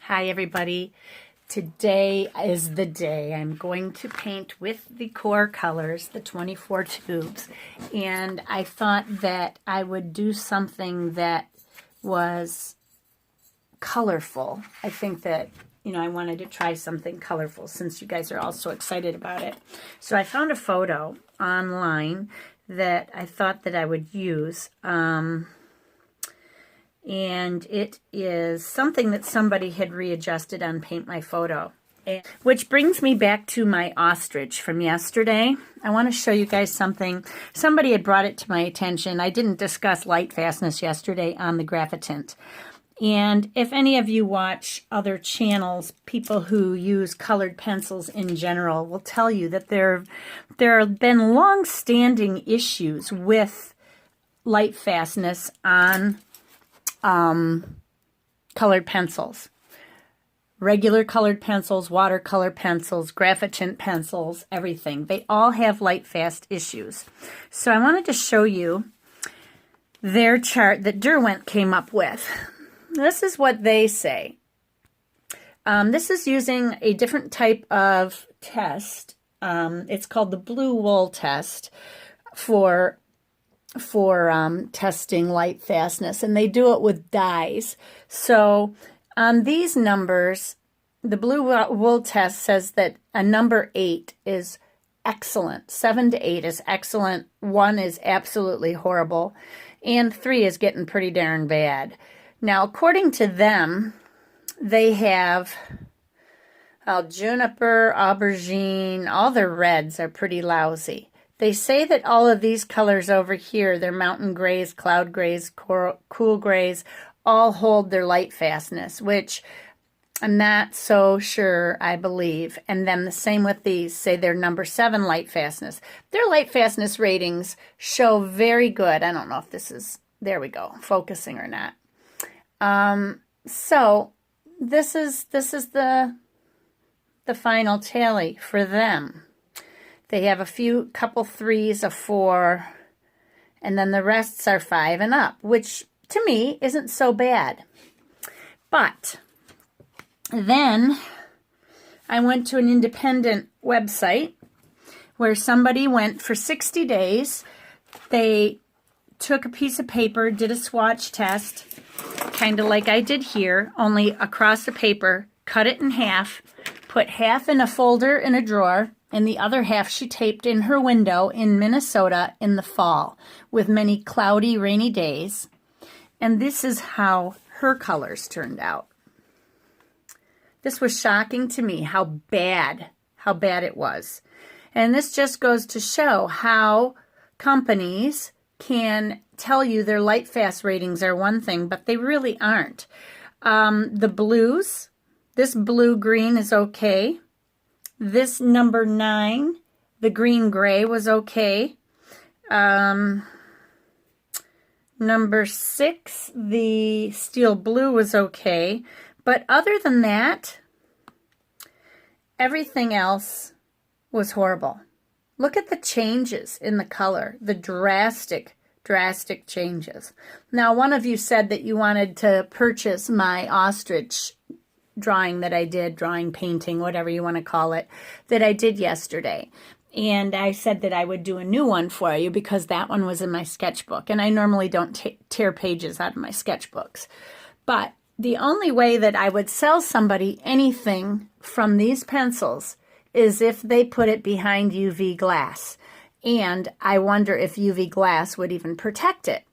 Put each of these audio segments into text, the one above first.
Hi everybody. Today is the day I'm going to paint with the QoR colors, the 24 tubes, and I thought that I would do something that was colorful. I think that, I wanted to try something colorful since you guys are all so excited about it. So I found a photo online that I thought that I would use. And it is something that somebody had readjusted on Paint My Photo. Which brings me back to my ostrich from yesterday. I want to show you guys something. Somebody had brought it to my attention. I didn't discuss Lightfastness yesterday on the Graphitint. And if any of you watch other channels, people who use colored pencils in general will tell you that there have been long-standing issues with Lightfastness on colored pencils. Regular colored pencils, watercolor pencils, Graphitint pencils, everything. They all have Lightfast issues. So I wanted to show you their chart that Derwent came up with. This is what they say. This is using a different type of test. It's called the blue wool test for testing Lightfastness, and they do it with dyes. So on these numbers, the blue wool test says that a number 8 is excellent, 7 to 8 is excellent, 1 is absolutely horrible, and 3 is getting pretty darn bad. Now, according to them, they have juniper, aubergine, all their reds are pretty lousy. They say that all of these colors over here, their mountain grays, cloud grays, cool grays, all hold their Lightfastness, which I'm not so sure I believe. And then the same with these, say they're number 7 Lightfastness. Their Lightfastness ratings show very good. I don't know if this is, there we go, focusing or not. So this is the final tally for them. They have a couple 3s, a 4, and then the rests are 5 and up, which to me isn't so bad. But then I went to an independent website where somebody went for 60 days. They took a piece of paper, did a swatch test, kind of like I did here, only across the paper, cut it in half, put half in a folder in a drawer, and the other half she taped in her window in Minnesota in the fall with many cloudy, rainy days. And this is how her colors turned out. This was shocking to me how bad it was. And this just goes to show how companies can tell you their Lightfast ratings are one thing, but they really aren't. The blues, this blue-green is okay. This number 9, the green-gray, was okay. Number 6, the steel blue, was okay. But other than that, everything else was horrible. Look at the changes in the color, the drastic changes. Now, one of you said that you wanted to purchase my ostrich drawing that I did, painting, whatever you want to call it, that I did yesterday. And I said that I would do a new one for you because that one was in my sketchbook. And I normally don't tear pages out of my sketchbooks. But the only way that I would sell somebody anything from these pencils is if they put it behind UV glass. And I wonder if UV glass would even protect it.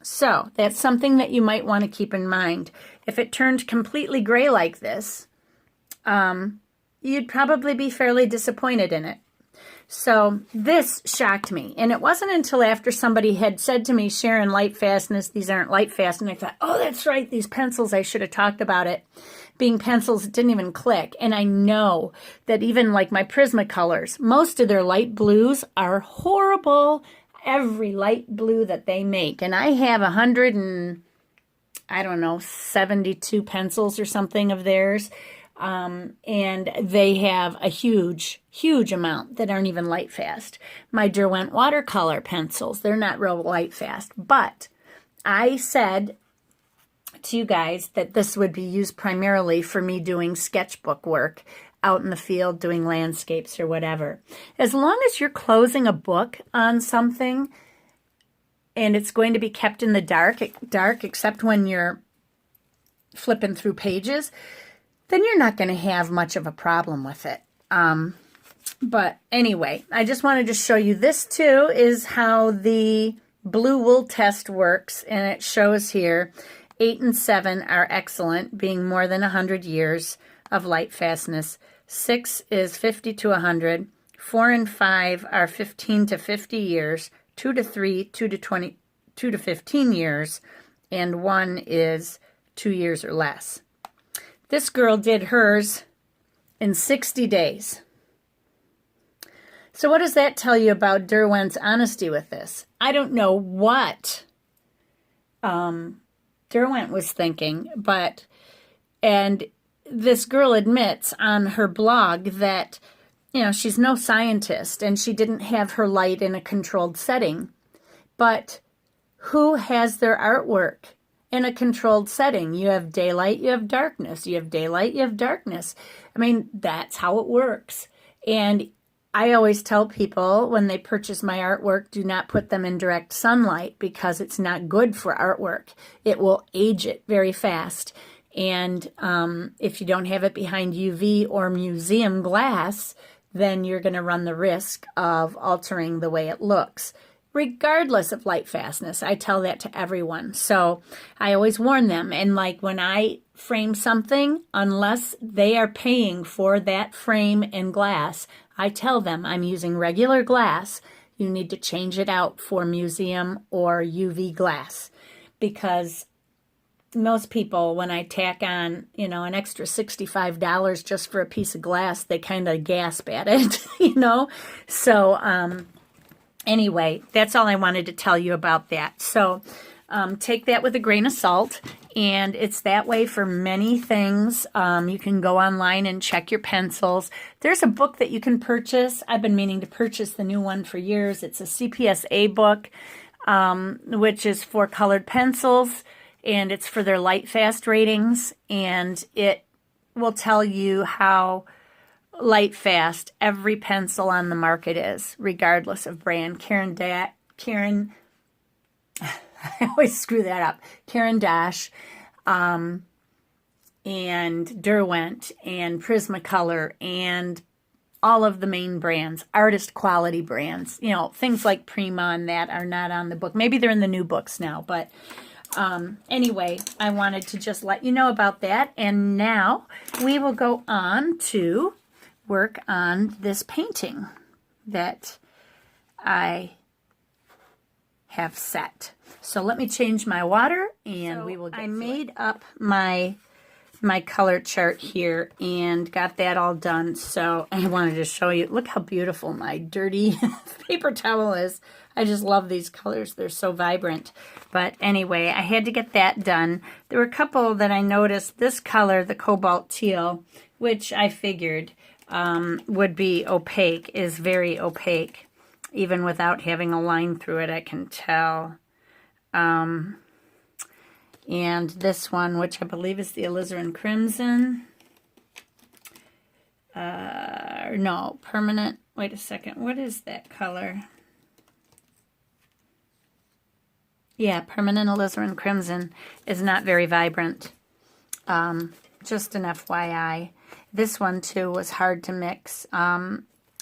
So that's something that you might want to keep in mind. If it turned completely gray like this, you'd probably be fairly disappointed in it. So this shocked me. And it wasn't until after somebody had said to me, Sharon, Lightfastness, these aren't Lightfast. And I thought, oh, that's right, these pencils, I should have talked about it. Being pencils, it didn't even click. And I know that even like my Prismacolors, most of their light blues are horrible. Every light blue that they make. And I have 72 pencils or something of theirs. And they have a huge amount that aren't even Lightfast. My Derwent watercolor pencils, they're not real Lightfast. But I said to you guys that this would be used primarily for me doing sketchbook work out in the field, doing landscapes or whatever. As long as you're closing a book on something and it's going to be kept in the dark except when you're flipping through pages, then you're not going to have much of a problem with it. But anyway, I just wanted to show you this too is how the blue wool test works, and it shows here 8 and 7 are excellent, being more than 100 years of light fastness. 6 is 50 to 100. 4 and 5 are 15 to 50 years. 2 to 3, 2 to 20, 2 to 15 years, and 1 is 2 years or less. This girl did hers in 60 days. So what does that tell you about Derwent's honesty with this? I don't know what Derwent was thinking, and this girl admits on her blog that, you know, she's no scientist and she didn't have her light in a controlled setting. But who has their artwork in a controlled setting? You have daylight, you have darkness. You have daylight, you have darkness. I mean, that's how it works. And I always tell people when they purchase my artwork, do not put them in direct sunlight because it's not good for artwork. It will age it very fast. And if you don't have it behind UV or museum glass, then you're going to run the risk of altering the way it looks, regardless of light fastness. I tell that to everyone. So I always warn them. And like when I frame something, unless they are paying for that frame and glass, I tell them I'm using regular glass. You need to change it out for museum or UV glass, because most people, when I tack on, you know, an extra $65 just for a piece of glass, they kind of gasp at it, you know. So anyway, that's all I wanted to tell you about that. So take that with a grain of salt. And it's that way for many things. You can go online and check your pencils. There's a book that you can purchase. I've been meaning to purchase the new one for years. It's a CPSA book, which is for colored pencils, and it's for their light fast ratings. And it will tell you how light fast every pencil on the market is, regardless of brand. Karen I always screw that up. Caran d'Ache, and Derwent, and Prismacolor, and all of the main brands, artist quality brands. You know, things like Prima and that are not on the book. Maybe they're in the new books now, but anyway, I wanted to just let you know about that. And now we will go on to work on this painting that I have set. So let me change my water and we will get I made up my color chart here and got that all done. So I wanted to show you, look how beautiful my dirty paper towel is. I just love these colors. They're so vibrant. But anyway, I had to get that done. There were a couple that I noticed. This color, the cobalt teal, which I figured would be opaque, is very opaque. Even without having a line through it, I can tell. And this one, which I believe is the alizarin crimson. No, permanent. Wait a second. What is that color? Yeah, permanent alizarin crimson is not very vibrant. Just an FYI. This one, too, was hard to mix.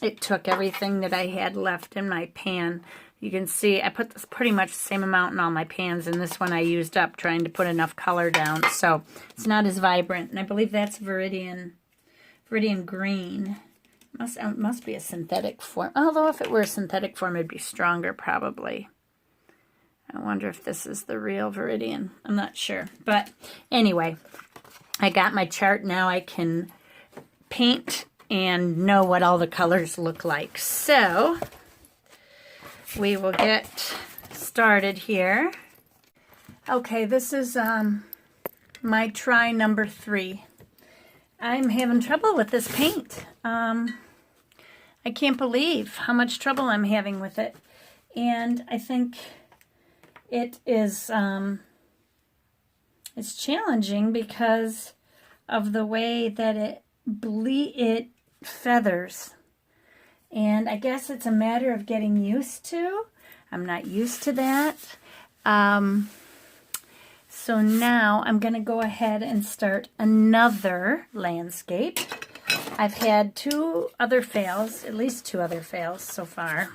It took everything that I had left in my pan. You can see I put this pretty much the same amount in all my pans, and this one I used up trying to put enough color down. So it's not as vibrant. And I believe that's Viridian green. It must be a synthetic form. Although if it were a synthetic form, it'd be stronger probably. I wonder if this is the real Viridian. I'm not sure. But anyway, I got my chart. Now I can paint and know what all the colors look like. So we will get started here. Okay, this is my try number 3. I'm having trouble with this paint. I can't believe how much trouble I'm having with it. And I think it is It's challenging because of the way that it feathers. And I guess it's a matter of getting used to. I'm not used to that. So now I'm going to go ahead and start another landscape. I've had two other fails, at least two other fails so far.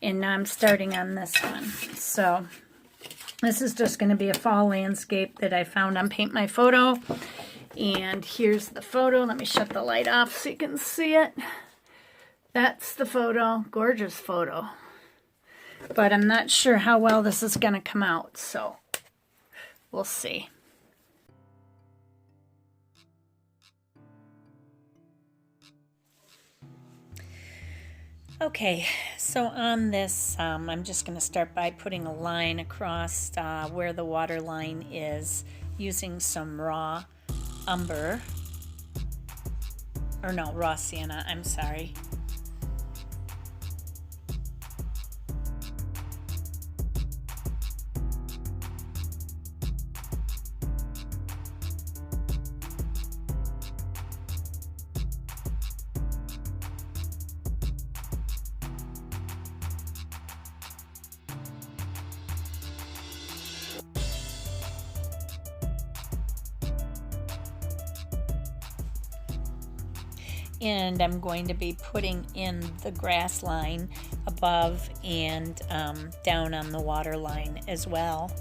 And now I'm starting on this one. So this is just going to be a fall landscape that I found on Paint My Photo. And here's the photo. Let me shut the light off so you can see it. That's the photo. Gorgeous photo. But I'm not sure how well this is going to come out, so we'll see. Okay, so on this, I'm just going to start by putting a line across where the water line is using some raw umber, or no, raw sienna, I'm sorry. And I'm going to be putting in the grass line above and down on the water line as well.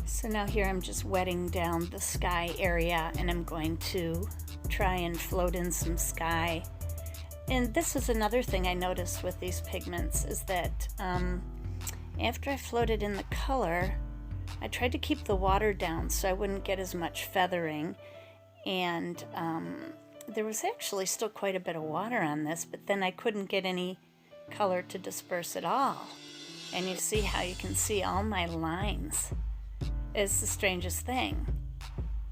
So now here I'm just wetting down the sky area, and I'm going to try and float in some sky. And this is another thing I noticed with these pigments, is that after I floated in the color, I tried to keep the water down so I wouldn't get as much feathering. And there was actually still quite a bit of water on this, but then I couldn't get any color to disperse at all. And you see how you can see all my lines. It's the strangest thing.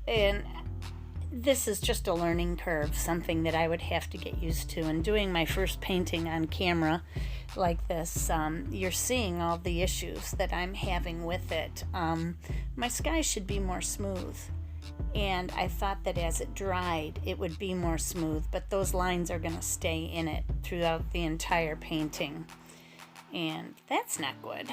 And this is just a learning curve, something that I would have to get used to. And doing my first painting on camera like this, you're seeing all the issues that I'm having with it. My sky should be more smooth. And I thought that as it dried, it would be more smooth, but those lines are going to stay in it throughout the entire painting. And that's not good.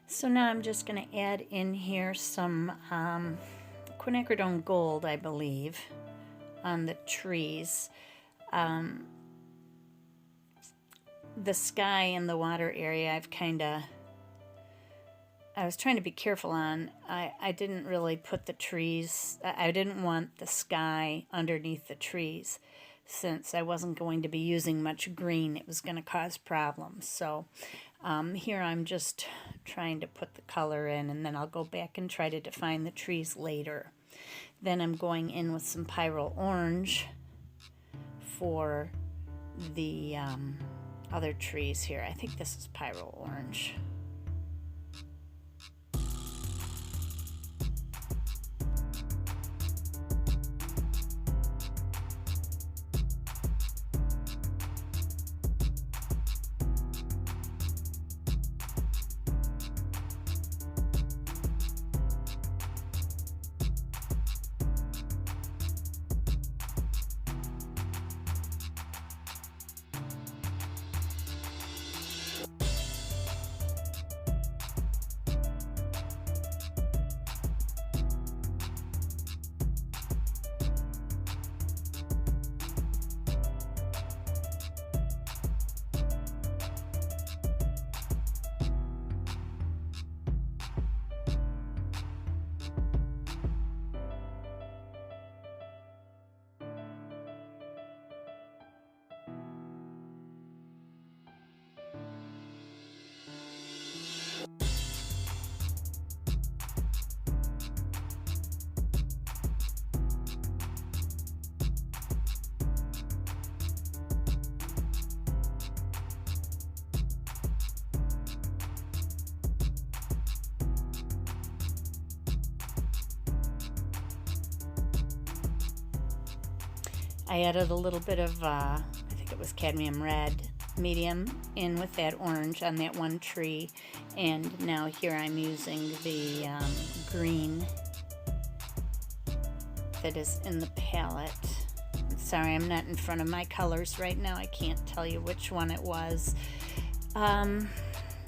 So now I'm just going to add in here some quinacridone gold, I believe, on the trees. the sky and the water area, I was trying to be careful on. I didn't really put the trees, I didn't want the sky underneath the trees since I wasn't going to be using much green. It was going to cause problems. So here I'm just trying to put the color in, and then I'll go back and try to define the trees later. Then I'm going in with some Pyrrole Orange for the other trees here. I think this is Pyrrole Orange. I added a little bit of, I think it was cadmium red medium in with that orange on that one tree, and now here I'm using the green that is in the palette. Sorry, I'm not in front of my colors right now. I can't tell you which one it was. And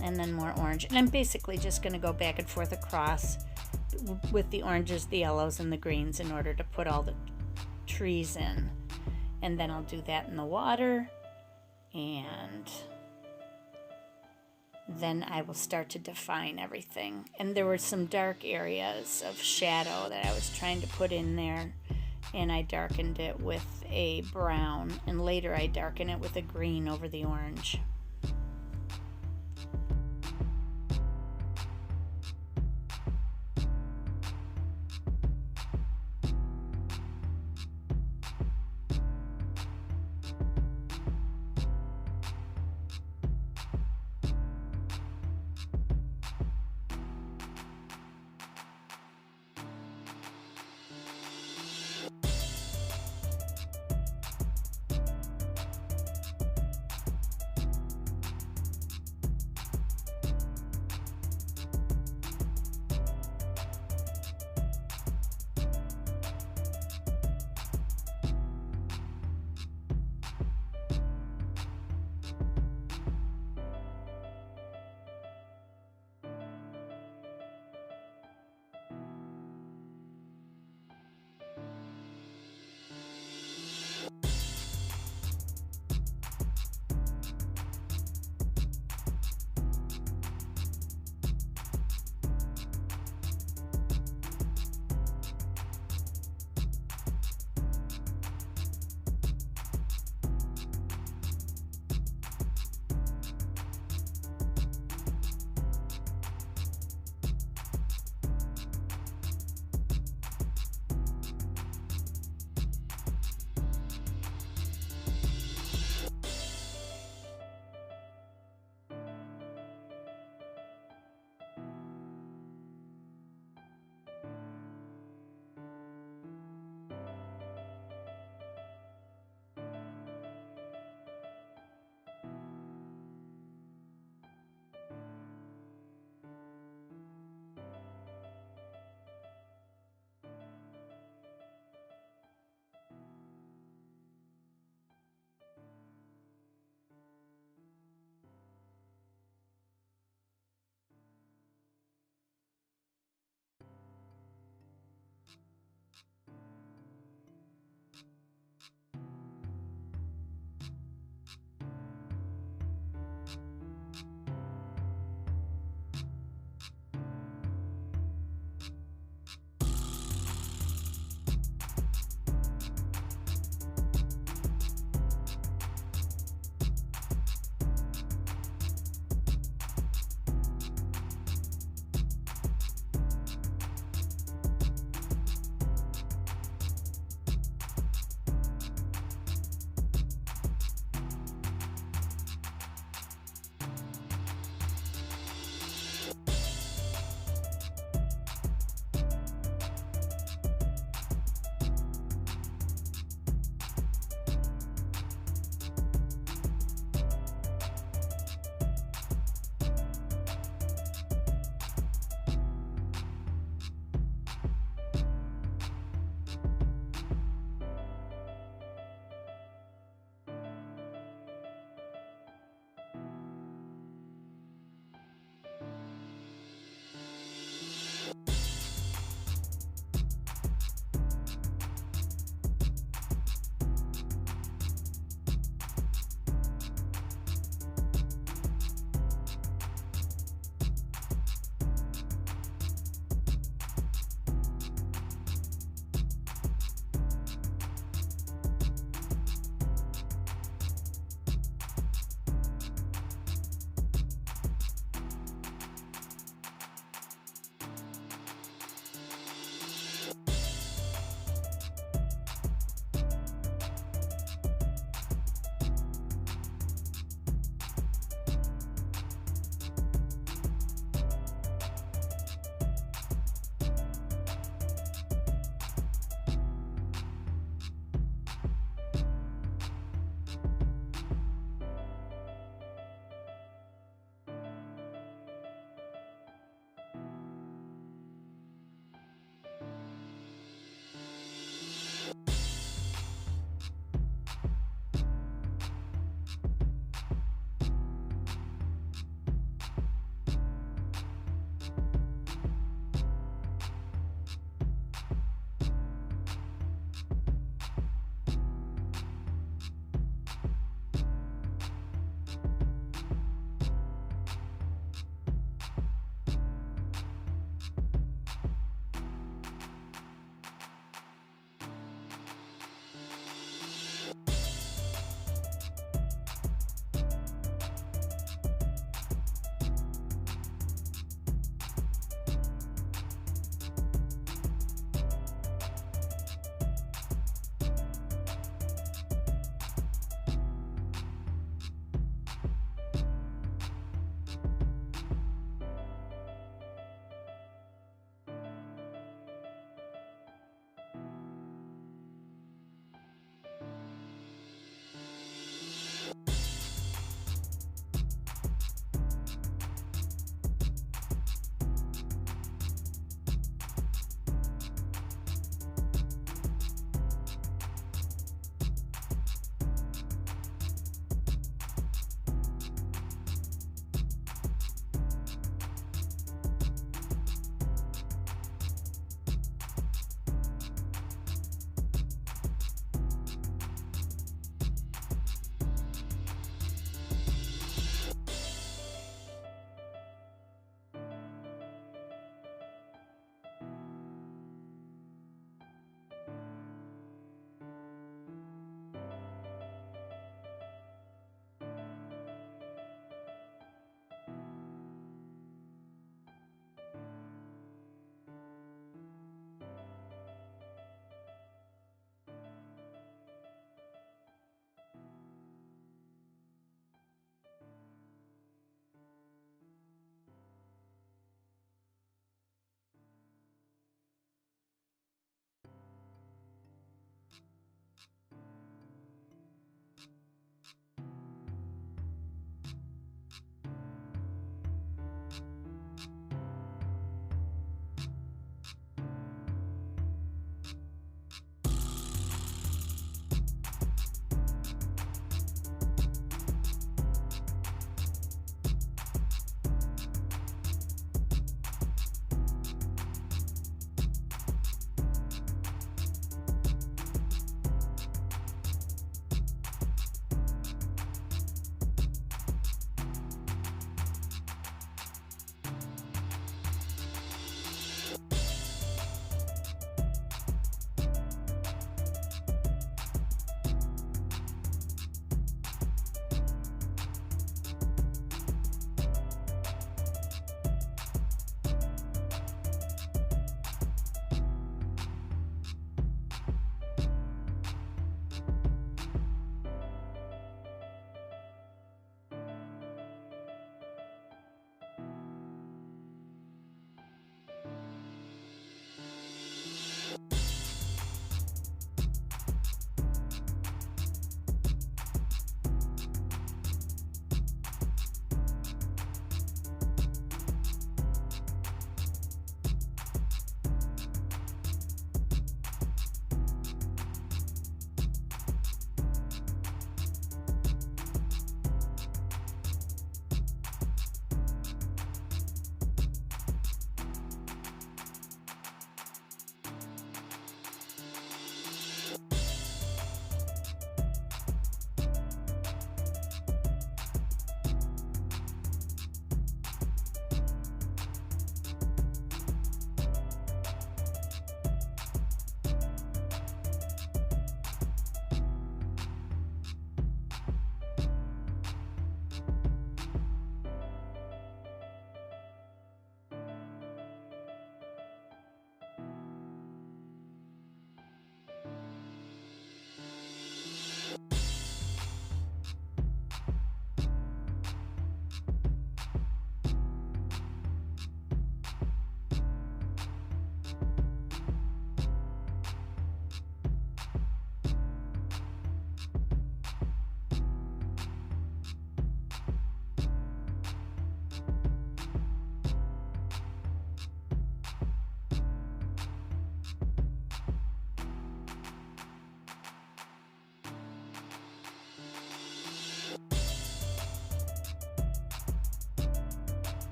then more orange. And I'm basically just going to go back and forth across with the oranges, the yellows, and the greens in order to put all the trees in. And then I'll do that in the water, and then I will start to define everything. And there were some dark areas of shadow that I was trying to put in there, and I darkened it with a brown, and later I darken it with a green over the orange.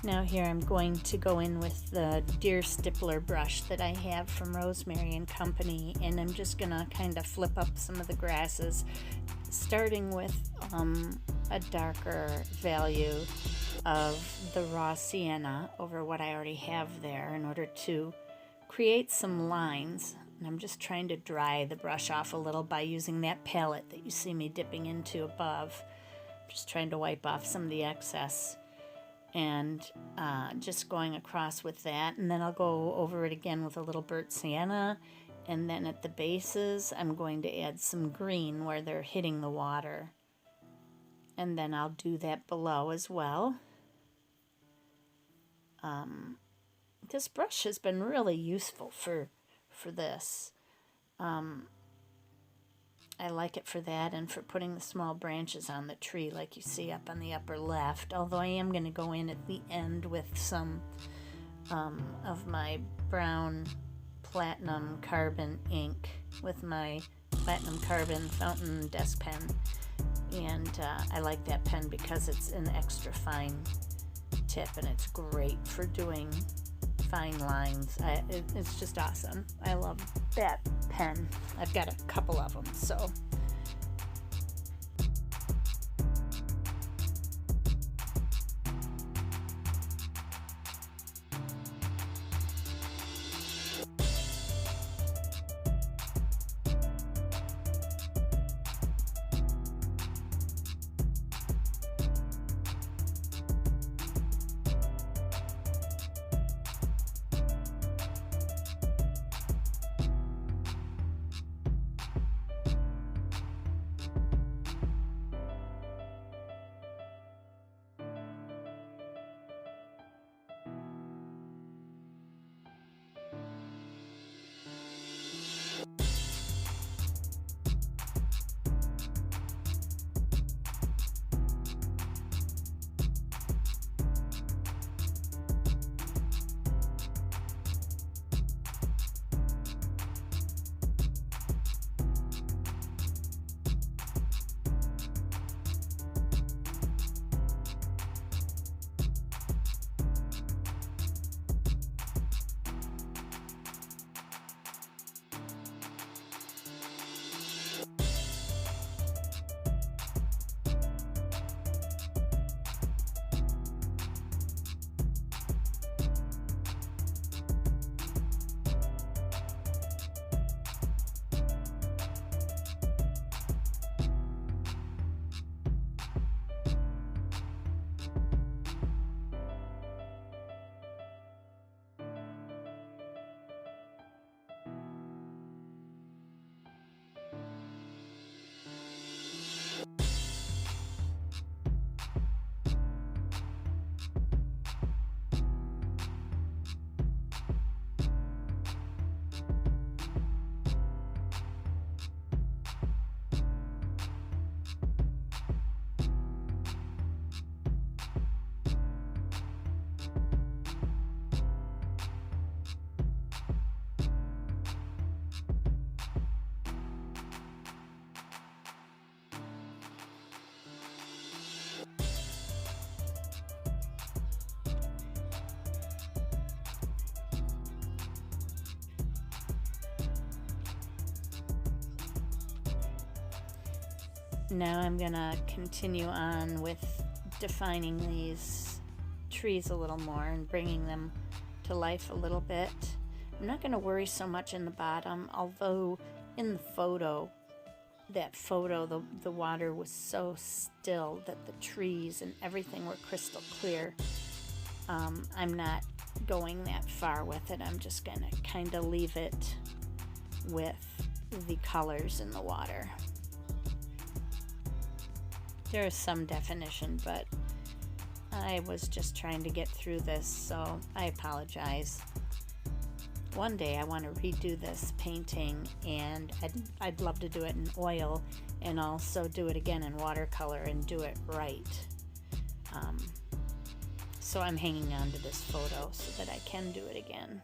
Now here I'm going to go in with the deer stippler brush that I have from Rosemary and Company, and I'm just gonna kind of flip up some of the grasses, starting with a darker value of the raw sienna over what I already have there in order to create some lines. And I'm just trying to dry the brush off a little by using that palette that you see me dipping into above. Just trying to wipe off some of the excess and just going across with that, and then I'll go over it again with a little burnt sienna, and then at the bases I'm going to add some green where they're hitting the water, and then I'll do that below as well. This brush has been really useful for this. I like it for that and for putting the small branches on the tree like you see up on the upper left, although I am going to go in at the end with some of my brown platinum carbon ink with my platinum carbon fountain desk pen, and I like that pen because it's an extra fine tip and it's great for doing fine lines. It's just awesome. I love that pen. I've got a couple of them, so. Now I'm gonna continue on with defining these trees a little more and bringing them to life a little bit. I'm not gonna worry so much in the bottom, although in the photo, the water was so still that the trees and everything were crystal clear. I'm not going that far with it. I'm just gonna kind of leave it with the colors in the water. There is some definition, but I was just trying to get through this, so I apologize. One day I want to redo this painting, and I'd love to do it in oil and also do it again in watercolor and do it right. So I'm hanging on to this photo so that I can do it again.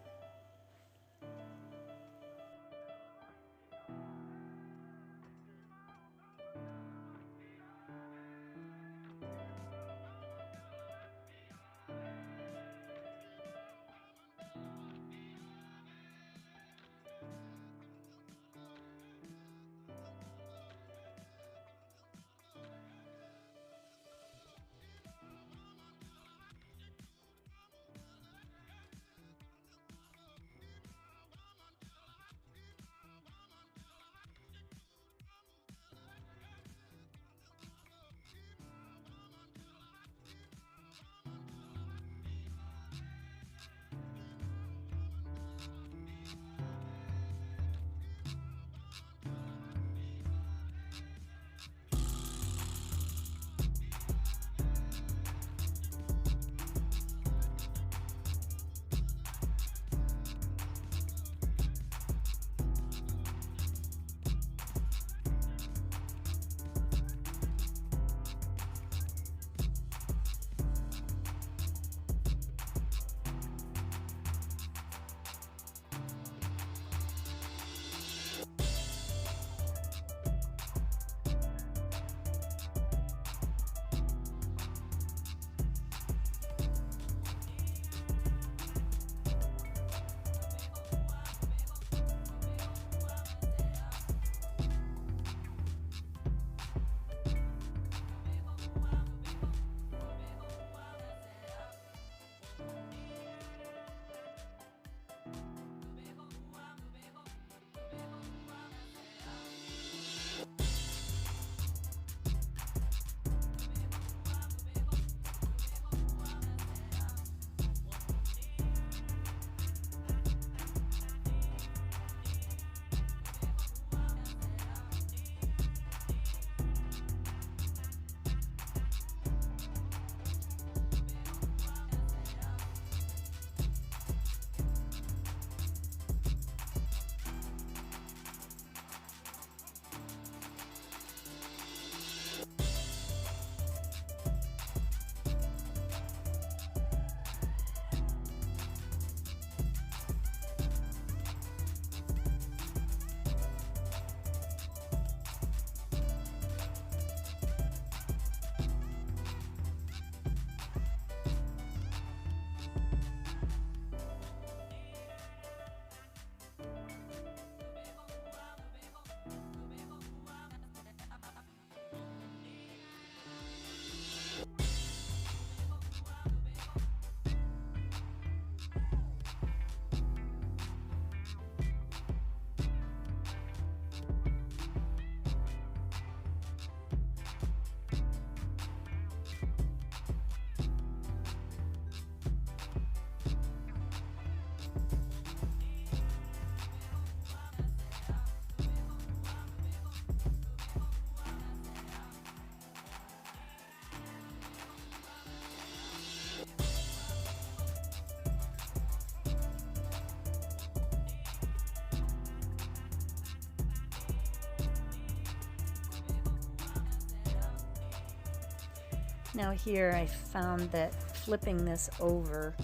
Now here I found that flipping this over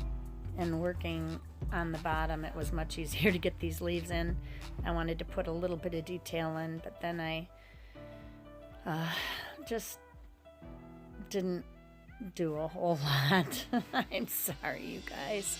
and working on the bottom, it was much easier to get these leaves in. I wanted to put a little bit of detail in, but then I just didn't do a whole lot. I'm sorry, you guys.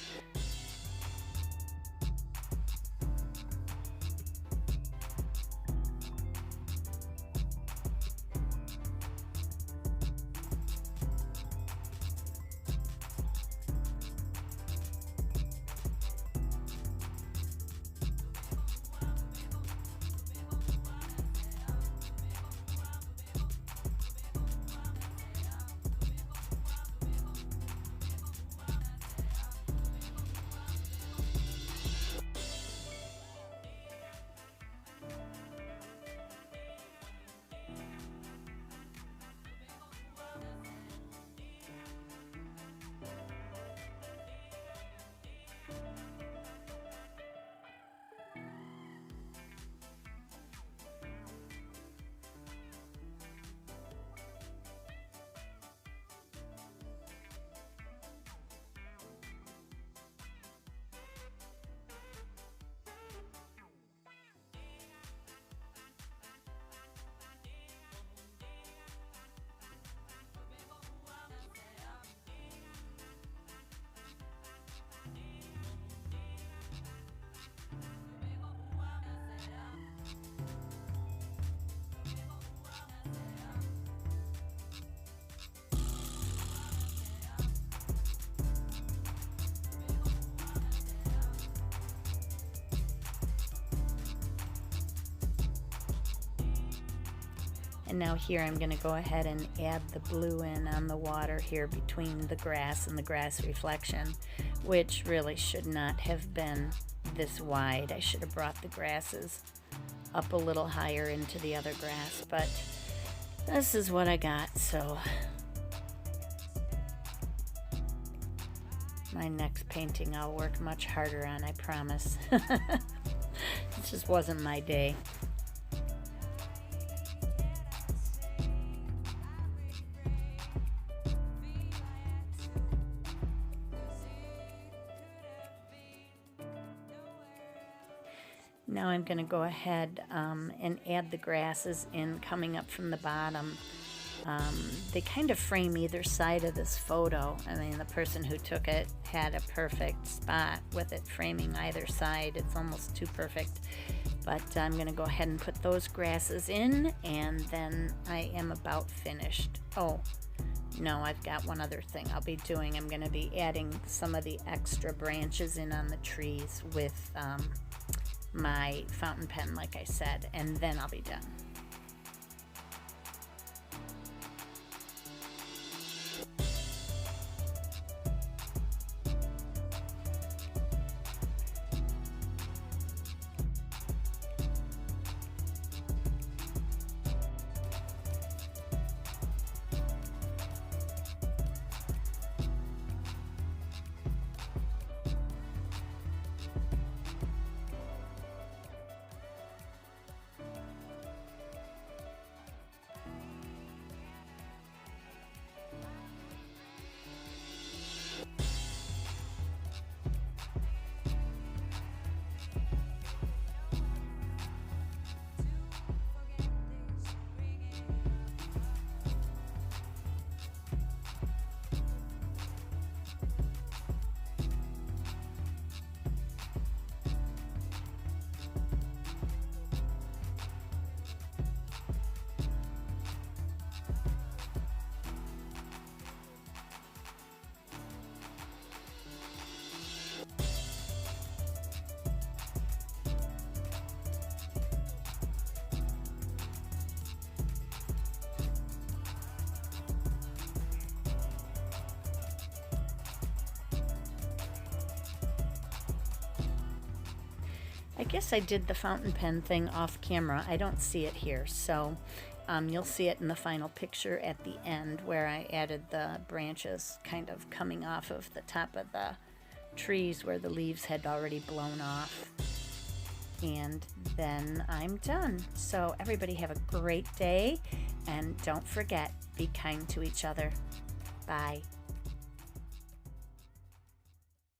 And now here I'm going to go ahead and add the blue in on the water here between the grass and the grass reflection, which really should not have been this wide. I should have brought the grasses up a little higher into the other grass, but this is what I got. So my next painting I'll work much harder on, I promise. It just wasn't my day. Now I'm going to go ahead and add the grasses in coming up from the bottom. They kind of frame either side of this photo. I mean, the person who took it had a perfect spot with it framing either side. It's almost too perfect. But I'm going to go ahead and put those grasses in, and then I am about finished. Oh, no, I've got one other thing I'll be doing. I'm going to be adding some of the extra branches in on the trees with my fountain pen, like I said, and then I'll be done. I guess I did the fountain pen thing off camera. I don't see it here, so you'll see it in the final picture at the end where I added the branches kind of coming off of the top of the trees where the leaves had already blown off. And then I'm done. So everybody have a great day, and don't forget, be kind to each other. Bye.